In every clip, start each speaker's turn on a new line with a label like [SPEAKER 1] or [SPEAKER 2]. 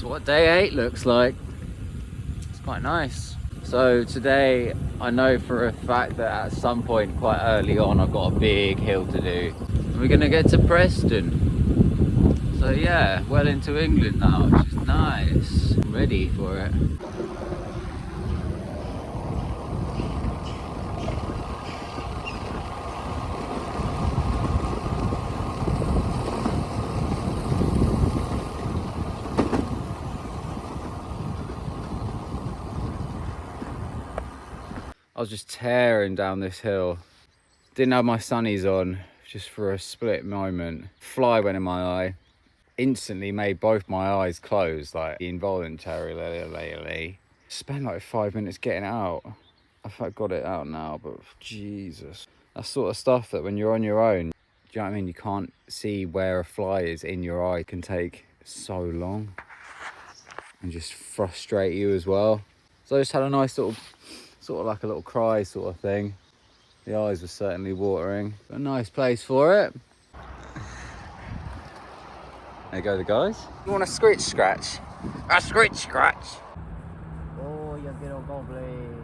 [SPEAKER 1] That's what day 8 looks like. It's quite nice. So today I know for a fact that at some point quite early on I've got a big hill to do. We're gonna get to Preston. So yeah, well into England now, which is nice. I'm ready for it. I was just tearing down this hill. Didn't have my sunnies on, just for a split moment. Fly went in my eye. Instantly made both my eyes close, like involuntarily. Spent like 5 minutes getting it out. I got it out now, but Jesus. That sort of stuff that when you're on your own, do you know what I mean? You can't see where a fly is in your eye. It can take so long and just frustrate you as well. So I just had a nice little, sort of like a little cry sort of thing. The eyes were certainly watering. A nice place for it. There go the guys. You want a scritch scratch? A scritch scratch! Oh, you little goblin.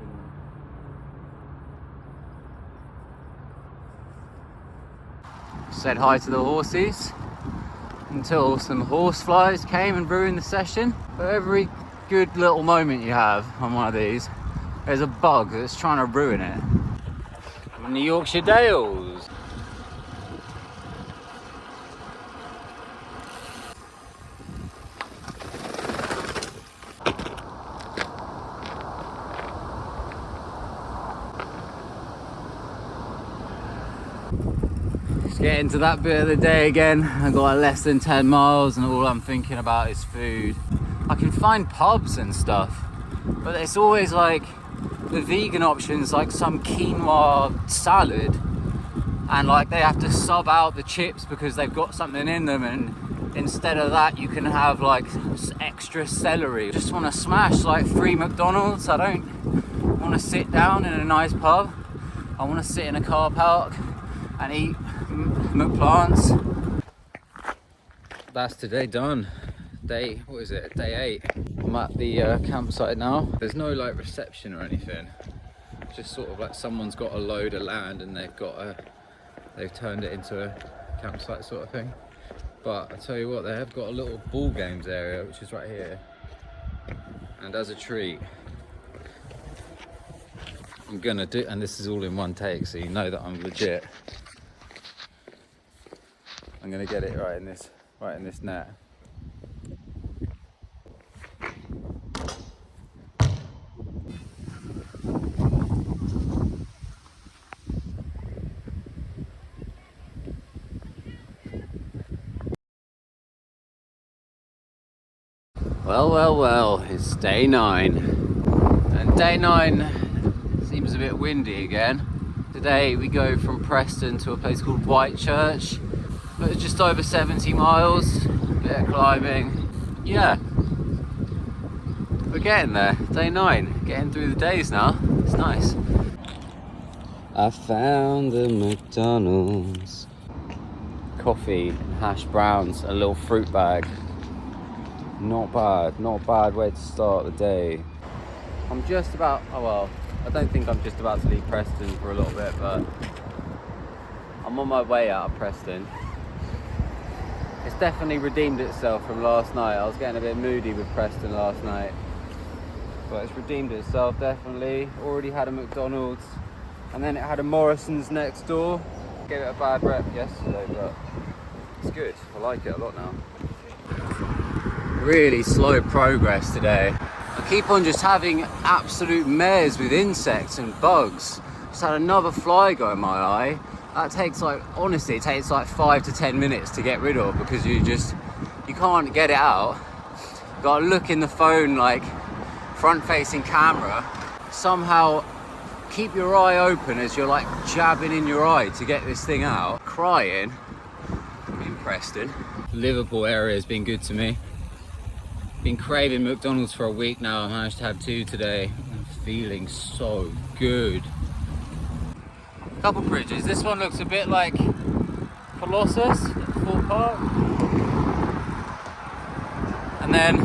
[SPEAKER 1] Said hi to the horses until some horse flies came and ruined the session. But every good little moment you have on one of these, there's a bug that's trying to ruin it. I'm in the Yorkshire Dales. Just getting to that bit of the day again. I've got less than 10 miles and all I'm thinking about is food. I can find pubs and stuff, but it's always like the vegan options, like some quinoa salad, and like they have to sub out the chips because they've got something in them, and instead of that you can have like extra celery. Just want to smash like 3 McDonald's. I don't want to sit down in a nice pub. I want to sit in a car park and eat McPlants. That's today done. Day, what is it, day 8. I'm at the campsite now. There's no like reception or anything. It's just sort of like someone's got a load of land and they've turned it into a campsite sort of thing. But I tell you what, they have got a little ball games area which is right here. And as a treat, I'm gonna do, and this is all in one take so you know that I'm legit. I'm gonna get it right in this net. Well, it's day 9. And day 9 seems a bit windy again. Today we go from Preston to a place called Whitechurch. But it's just over 70 miles, a bit of climbing. Yeah, we're getting there. Day 9, getting through the days now. It's nice. I found the McDonald's. Coffee and hash browns, a little fruit bag. Not bad way to start the day. I'm just about, oh well, I don't think I'm just about to leave Preston for a little bit, but I'm on my way out of Preston. It's definitely redeemed itself from last night. I was getting a bit moody with Preston last night, but it's redeemed itself definitely. Already had a McDonald's, and then it had a Morrison's next door. Gave it a bad rep yesterday, but it's good. I like it a lot now. Really slow progress today. I keep on just having absolute mares with insects and bugs. Just had another fly go in my eye. That takes like, honestly, it takes like 5 to 10 minutes to get rid of because you can't get it out. You gotta look in the phone like front-facing camera. Somehow keep your eye open as you're like jabbing in your eye to get this thing out. Crying in Preston. Liverpool area has been good to me. Been craving McDonald's for a week now. I managed to have 2 today. I'm feeling so good. Couple bridges. This one looks a bit like Colossus, Fort Park. And then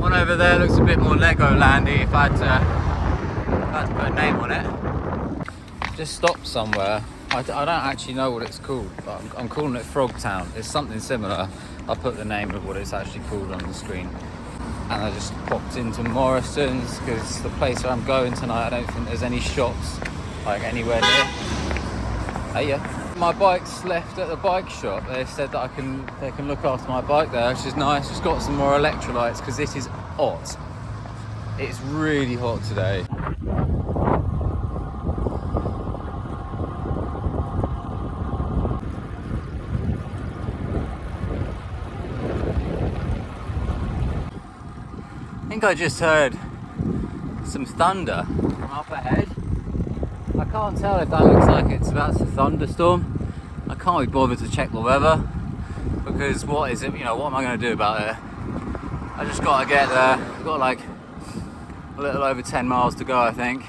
[SPEAKER 1] One over there looks a bit more Legolandy if I had to put a name on it. Just stopped somewhere. I don't actually know what it's called, but I'm calling it Frogtown. It's something similar. I'll put the name of what it's actually called on the screen. And I just popped into Morrison's because the place where I'm going tonight, I don't think there's any shops like anywhere near. Hey, yeah. My bike's left at the bike shop. They said that they can look after my bike there, which is nice. Just got some more electrolytes because this is hot. It's really hot today. I think I just heard some thunder from up ahead. I can't tell if that looks like it's about to thunderstorm. I can't be bothered to check the weather because what is it? You know, what am I going to do about it? I just got to get there. I've got like a little over 10 miles to go, I think,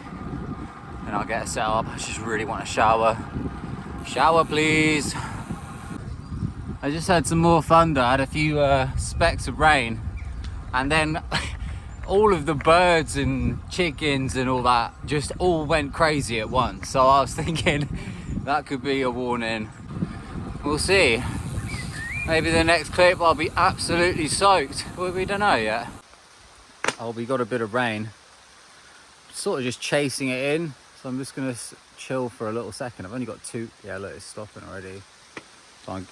[SPEAKER 1] and I'll get set up. I just really want a shower. Shower, please. I just had some more thunder. I had a few specks of rain, and then all of the birds and chickens and all that just all went crazy at once. So I was thinking that could be a warning. We'll see. Maybe the next clip I'll be absolutely soaked. Well, we don't know yet. Oh, we got a bit of rain. Sort of just chasing it in. So I'm just gonna chill for a little second. I've only got two. Yeah, look, it's stopping already. Fine.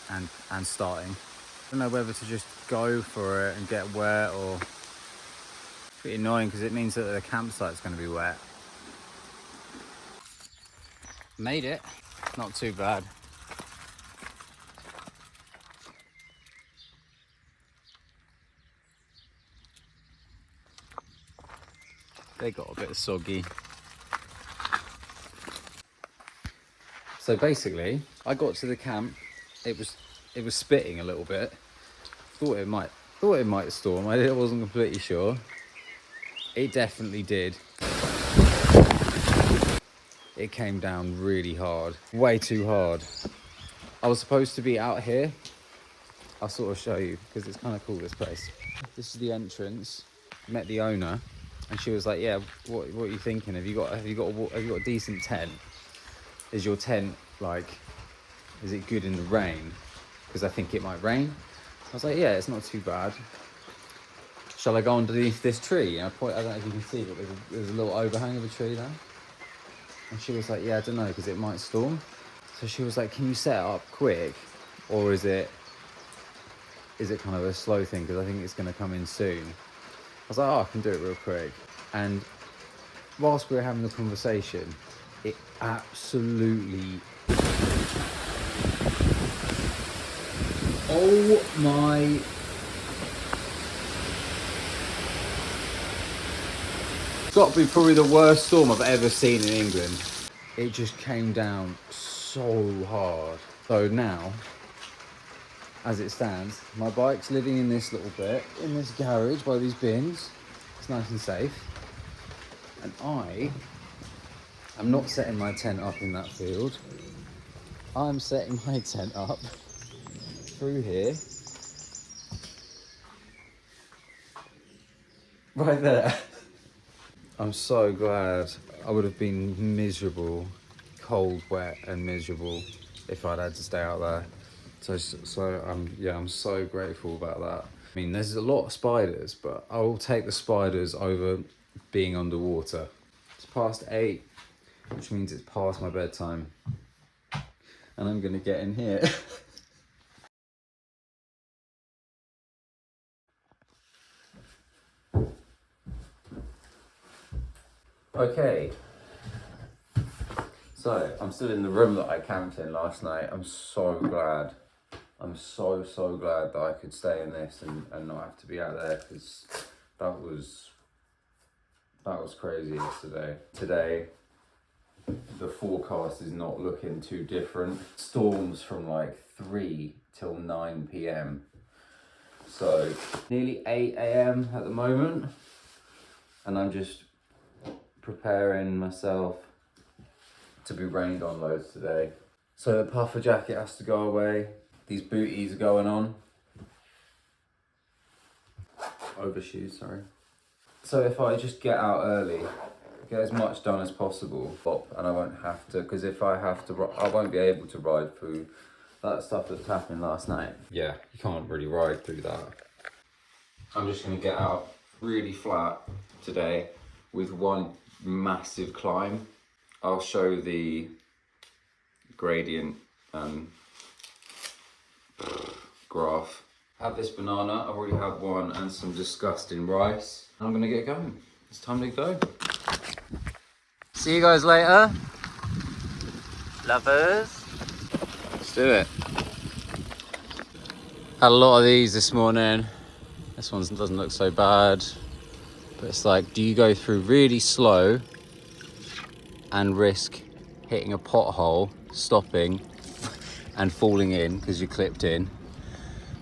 [SPEAKER 1] And starting. I don't know whether to just go for it and get wet or... It's pretty annoying because it means that the campsite's going to be wet. Made it. Not too bad. They got a bit soggy. So basically, I got to the camp. It was spitting a little bit. Thought it might storm. I wasn't completely sure. It definitely did. It came down really hard, way too hard. I was supposed to be out here. I'll sort of show you because it's kind of cool, this place. This is the entrance. Met the owner, and she was like, "Yeah, what are you thinking? Have you got a decent tent? Is your tent like, is it good in the rain? Because I think it might rain." I was like, "Yeah, it's not too bad. Shall I go underneath this tree?" And I don't know if you can see, but there's a little overhang of a tree there. And she was like, "Yeah, I don't know, because it might storm." So she was like, "Can you set it up quick, or is it kind of a slow thing? Because I think it's going to come in soon." I was like, "Oh, I can do it real quick." And whilst we were having the conversation, it absolutely... Oh my... It's got to be probably the worst storm I've ever seen in England. It just came down so hard. So now, as it stands, my bike's living in this little bit, in this garage by these bins. It's nice and safe. And I am not setting my tent up in that field. I'm setting my tent up through here. Right there. I'm so glad. I would have been miserable, cold, wet and miserable if I'd had to stay out there. So I'm so grateful about that. I mean, there's a lot of spiders, but I will take the spiders over being underwater. It's past 8, which means it's past my bedtime. And I'm gonna get in here. Okay. So, I'm still in the room that I camped in last night. I'm so glad. I'm so glad that I could stay in this and not have to be out there, because that was crazy yesterday. Today, the forecast is not looking too different. Storms from like 3 till 9 p.m. So nearly 8 a.m. at the moment, and I'm just preparing myself to be rained on loads today. So the puffer jacket has to go away. These booties are going on. overshoes, sorry. So if I just get out early, get as much done as possible, and I won't have to, because if I have to, I won't be able to ride through that stuff that was happening last night. Yeah, you can't really ride through that. I'm just going to get out really flat today with one massive climb. I'll show the gradient graph. Have this banana, I've already had one, and some disgusting rice. I'm gonna get going. It's time to go. See you guys later, lovers. Let's do it. Had a lot of these this morning. This one doesn't look so bad, but it's like, do you go through really slow and risk hitting a pothole, stopping and falling in because you clipped in?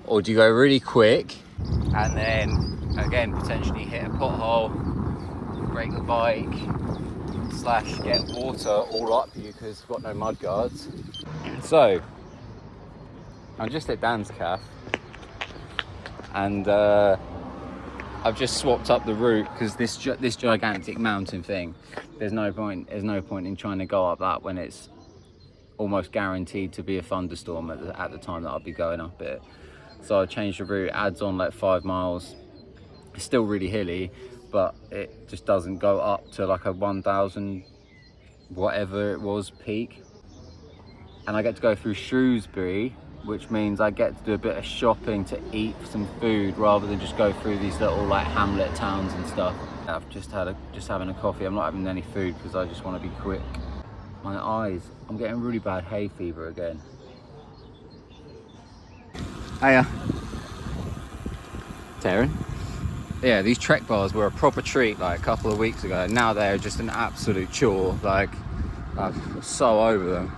[SPEAKER 1] Or do you go really quick and then again potentially hit a pothole, break the bike, / get water all up you because you've got no mud guards? So I'm just at Dan's calf and I've just swapped up the route because this gigantic mountain thing, there's no point in trying to go up that when it's almost guaranteed to be a thunderstorm at the time that I'll be going up it. So I changed the route, adds on like 5 miles. It's still really hilly, but it just doesn't go up to like a 1,000 whatever it was peak. And I get to go through Shrewsbury, which means I get to do a bit of shopping to eat some food rather than just go through these little like hamlet towns and stuff. I've just having a coffee. I'm not having any food because I just want to be quick. My eyes, I'm getting really bad hay fever again. Hiya. Taryn. Yeah, these Trek bars were a proper treat like a couple of weeks ago. Now they're just an absolute chore. Like, I'm so over them.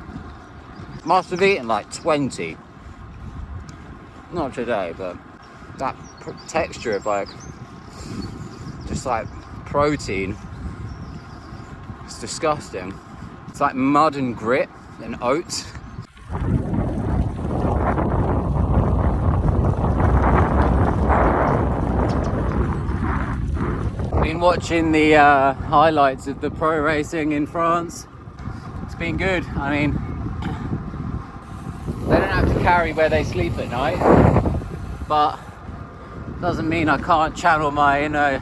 [SPEAKER 1] Must have eaten like 20. Not today, but that texture of like, just like protein, it's disgusting. It's like mud and grit and oats. Been watching the highlights of the pro racing in France. It's been good. I mean, they don't have to carry where they sleep at night, but doesn't mean I can't channel my inner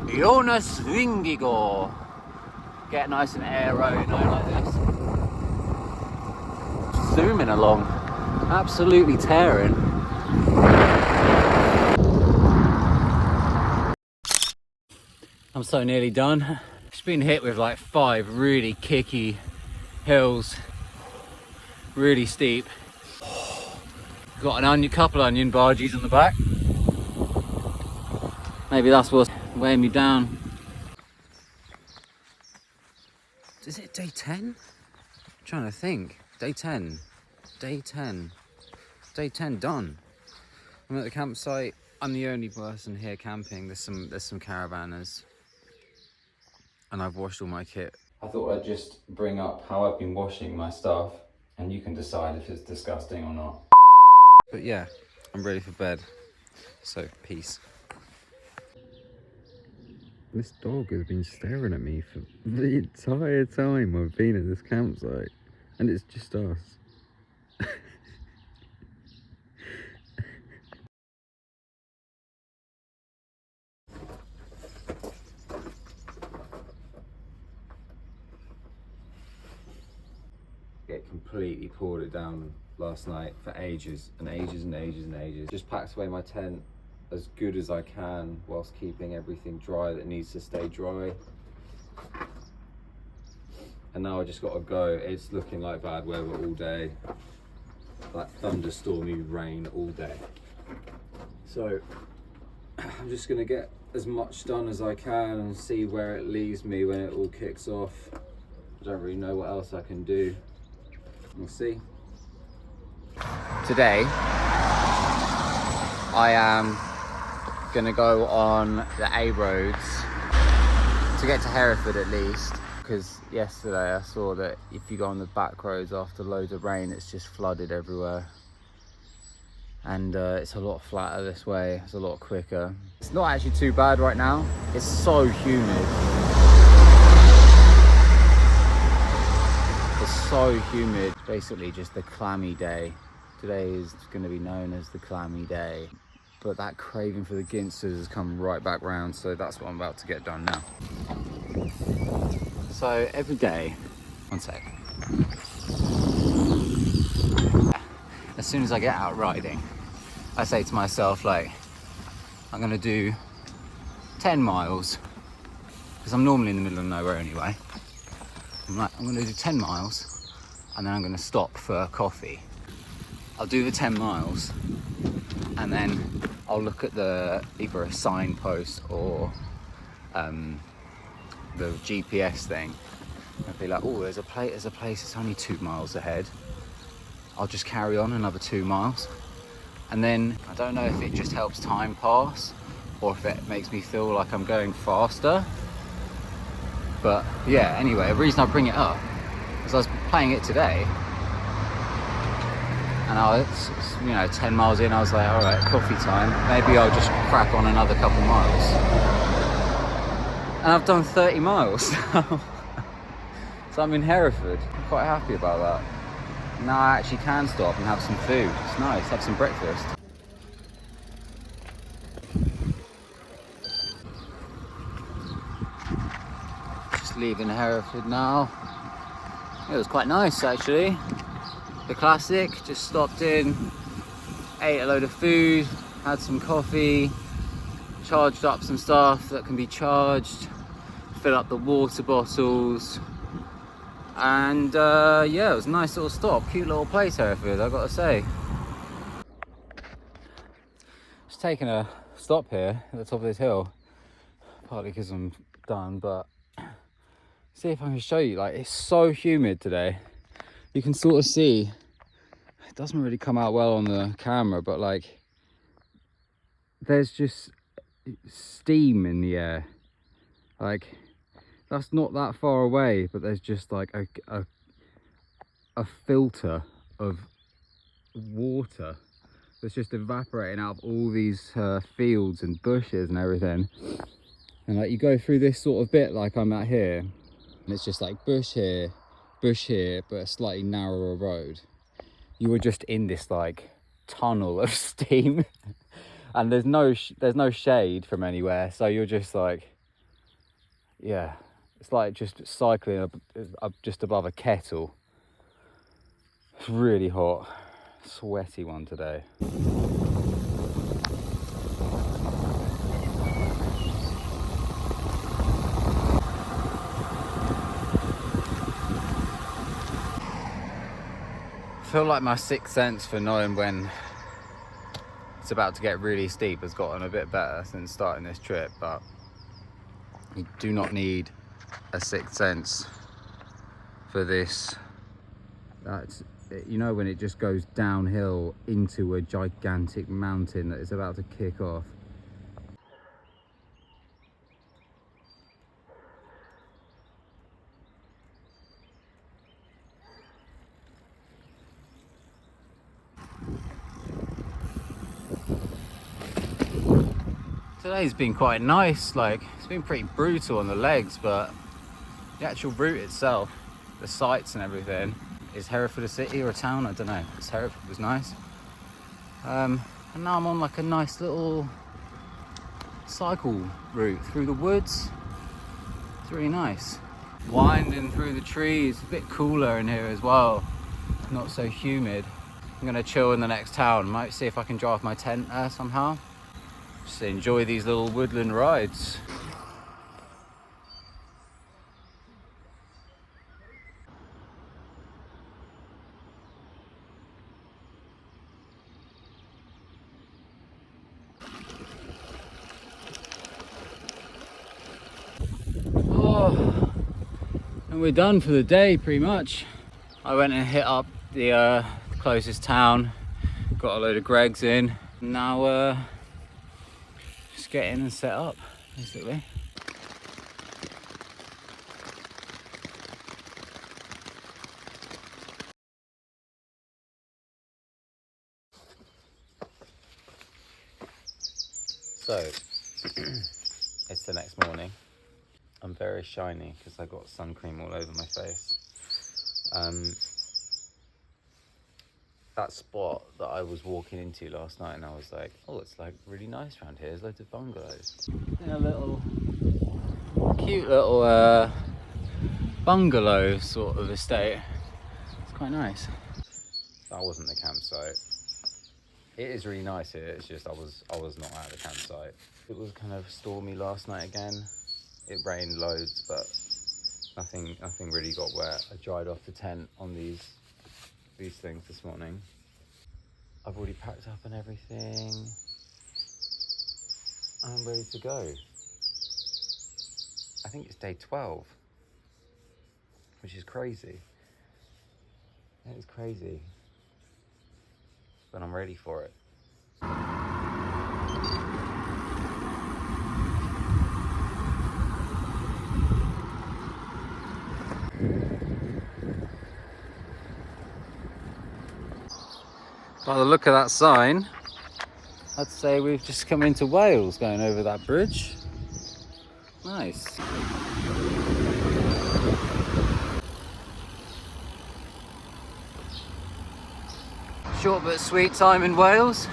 [SPEAKER 1] Jonas Vingegaard. Get nice and aero, you know, like this. Zooming along, absolutely tearing. I'm so nearly done. Just been hit with like 5 really kicky hills, really steep. Got a couple of onion barges on the back. Maybe that's what's weighing me down. Is it day 10? I'm trying to think. Day 10. Day 10. Day 10 done. I'm at the campsite. I'm the only person here camping. There's some caravanners. And I've washed all my kit. I thought I'd just bring up how I've been washing my stuff and you can decide if it's disgusting or not. But yeah, I'm ready for bed. So, peace. This dog has been staring at me for the entire time I've been at this campsite. And it's just us. It completely poured it down last night for ages and ages and ages and ages. Just packed away my tent as good as I can whilst keeping everything dry that needs to stay dry. And now I just gotta go. It's looking like bad weather all day. Like thunderstormy rain all day. So I'm just gonna get as much done as I can and see where it leaves me when it all kicks off. I don't really know what else I can do. We'll see. Today, I am gonna go on the A roads to get to Hereford at least, because yesterday I saw that if you go on the back roads after loads of rain, it's just flooded everywhere. and it's a lot flatter this way. It's a lot quicker. It's not actually too bad right now. It's so humid. It's so humid. Basically just the clammy day. Today is going to be known as the clammy day. But that craving for the ginsters has come right back round, so that's what I'm about to get done now. So every day, one sec. As soon as I get out riding, I say to myself, like, I'm gonna do 10 miles, because I'm normally in the middle of nowhere anyway. I'm gonna do 10 miles, and then I'm gonna stop for coffee. I'll do the 10 miles, and then I'll look at either a signpost or the GPS thing. I'll be like, oh, there's a place that's only 2 miles ahead. I'll just carry on another 2 miles. And then, I don't know if it just helps time pass or if it makes me feel like I'm going faster. But yeah, anyway, the reason I bring it up is I was playing it today. And I was, 10 miles in, I was like, all right, coffee time. Maybe I'll just crack on another couple miles. And I've done 30 miles now. So I'm in Hereford. I'm quite happy about that. Now I actually can stop and have some food. It's nice, have some breakfast. Just leaving Hereford now. It was quite nice actually. The classic, just stopped in, ate a load of food, had some coffee, charged up some stuff that can be charged, fill up the water bottles. And yeah, it was a nice little stop. Cute little place, Hereford, I've got to say. Just taking a stop here at the top of this hill, partly because I'm done, but see if I can show you. Like, it's so humid today. You can sort of see, it doesn't really come out well on the camera, but like, there's just steam in the air. Like, that's not that far away, but there's just like a filter of water that's just evaporating out of all these fields and bushes and everything. And like, you go through this sort of bit like I'm at here, and it's just like bush here, but a slightly narrower road. You were just in this like tunnel of steam, and there's no shade from anywhere, so you're just like, yeah, it's like just cycling up just above a kettle. It's really hot, sweaty one today. I feel like my sixth sense for knowing when it's about to get really steep has gotten a bit better since starting this trip, but you do not need a sixth sense for this. That's, you know, when it just goes downhill into a gigantic mountain that is about to kick off. Today's been quite nice. Like, it's been pretty brutal on the legs, but the actual route itself, the sights and everything. Is Hereford a city or a town? I don't know. Hereford was nice. And now I'm on like a nice little cycle route through the woods. It's really nice. Winding through the trees, a bit cooler in here as well. Not so humid. I'm gonna chill in the next town. Might see if I can drive my tent there somehow. Just enjoy these little woodland rides. Oh, and we're done for the day pretty much. I went and hit up the closest town, got a load of Gregs in. Now just get in and set up basically. So, it's the next morning. I'm very shiny because I got sun cream all over my face. That spot that I was walking into last night, and I was like, oh, it's like really nice around here. There's loads of bungalows. In a little, cute little bungalow sort of estate. It's quite nice. That wasn't the campsite. It is really nice here. It's just I was not at the campsite. It was kind of stormy last night again. It rained loads, but nothing really got wet. I dried off the tent on these things this morning. I've already packed up and everything. I'm ready to go. I think it's day 12, which is crazy. It is crazy, but I'm ready for it. By the look of that sign, I'd say we've just come into Wales going over that bridge. Nice. Short but sweet time in Wales.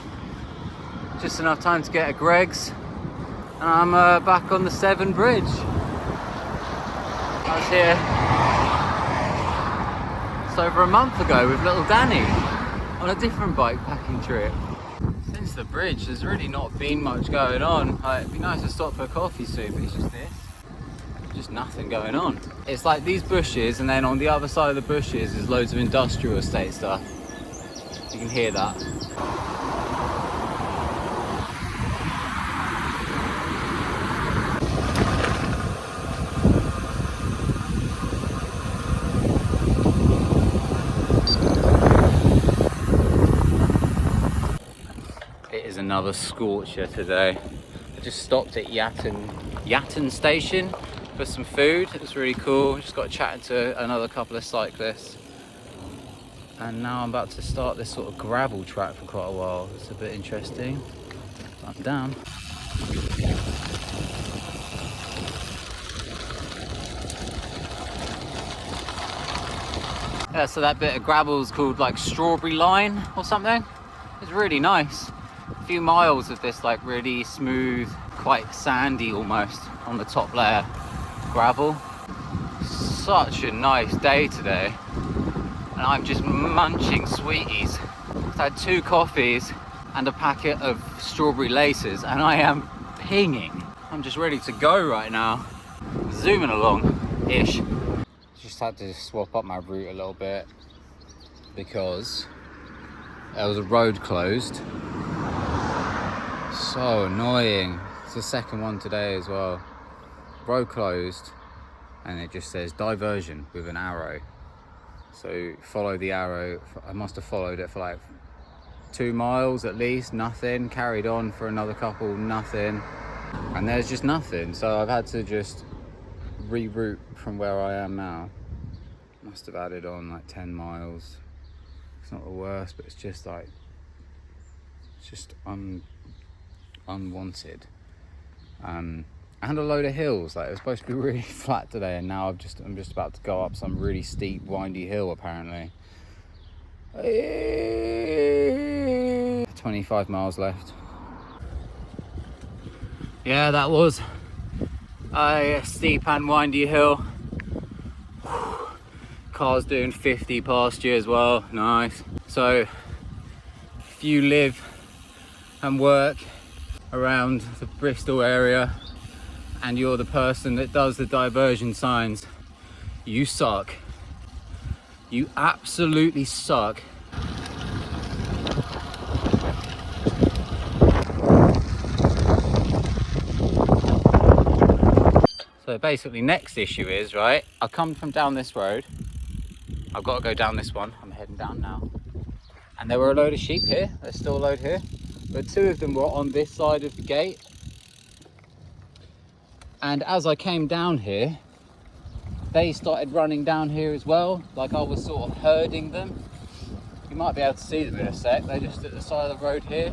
[SPEAKER 1] Just enough time to get a Greggs. And I'm back on the Severn Bridge. I was here just over a month ago with little Danny on a different bikepacking trip. Since the bridge, there's really not been much going on. It'd be nice to stop for a coffee soon, but it's just this. Just nothing going on. It's like these bushes, and then on the other side of the bushes is loads of industrial estate stuff. You can hear that. It is another scorcher today. I just stopped at Yatton station for some food. It was really cool. Just got chatting to another couple of cyclists. And now I'm about to start this sort of gravel track for quite a while. It's a bit interesting. I'm down. Yeah, so that bit of gravel is called like Strawberry Line or something. It's really nice. A few miles of this like really smooth, quite sandy almost on the top layer gravel. Such a nice day today. And I'm just munching sweeties. I've had 2 coffees and a packet of strawberry laces, and I am pinging. I'm just ready to go right now. Zooming along-ish. Just had to swap up my route a little bit because there was a road closed. So annoying. It's the second one today as well. Road closed, and it just says diversion with an arrow. So follow the arrow. I must have followed it for like 2 miles at least, nothing. Carried on for another couple, nothing. And there's just nothing. So I've had to just reroute from where I am now. Must have added on like 10 miles. It's not the worst, but it's just like, it's just unwanted. And a load of hills. Like it was supposed to be really flat today, and now I'm just about to go up some really steep, windy hill apparently. 25 miles left. Yeah, that was a steep and windy hill. Car's doing 50 past you as well. Nice. So if you live and work around the Bristol area and you're the person that does the diversion signs, you suck. You absolutely suck. So basically next issue is, right, I come from down this road. I've got to go down this one. I'm heading down now. And there were a load of sheep here. There's still a load here. But 2 of them were on this side of the gate. And as I came down here, they started running down here as well, like I was sort of herding them. You might be able to see them in a sec. They're just at the side of the road here.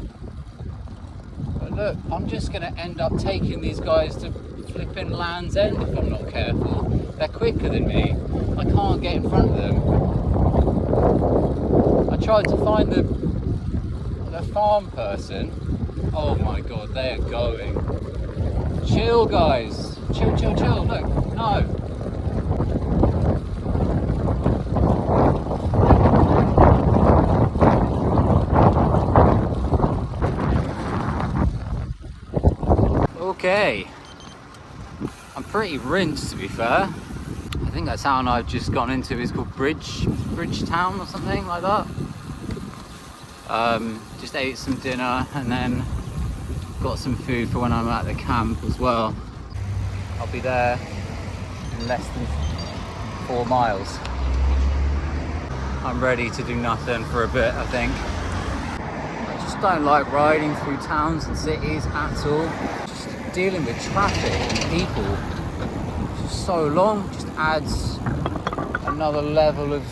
[SPEAKER 1] Got But look, I'm just going to end up taking these guys to flipping Land's End if I'm not careful. They're quicker than me. I can't get in front of them. I tried to find the farm person. Oh my god, they are going. Chill, guys. Chill, chill, chill. Look, no. Okay. I'm pretty rinsed, to be fair. I think that town I've just gone into is called Bridgetown or something like that. Just ate some dinner and then got some food for when I'm at the camp as well. I'll be there in less than 4 miles. I'm ready to do nothing for a bit, I think. I just don't like riding through towns and cities at all. Just dealing with traffic and people for so long just adds another level of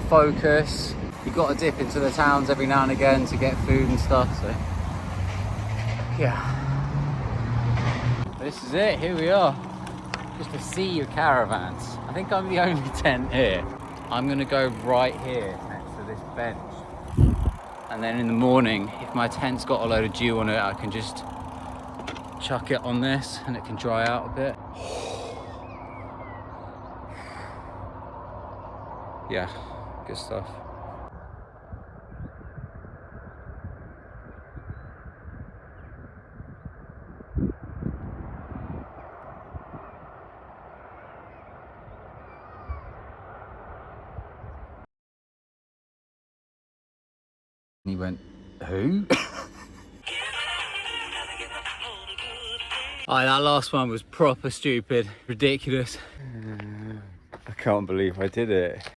[SPEAKER 1] focus. You've got to dip into the towns every now and again to get food and stuff, so yeah. This is it, here we are. Just a sea of caravans. I think I'm the only tent here. I'm gonna go right here next to this bench. And then in the morning, if my tent's got a load of dew on it, I can just chuck it on this and it can dry out a bit. Yeah, good stuff. He went, who? Alright, that last one was proper stupid, ridiculous. I can't believe I did it.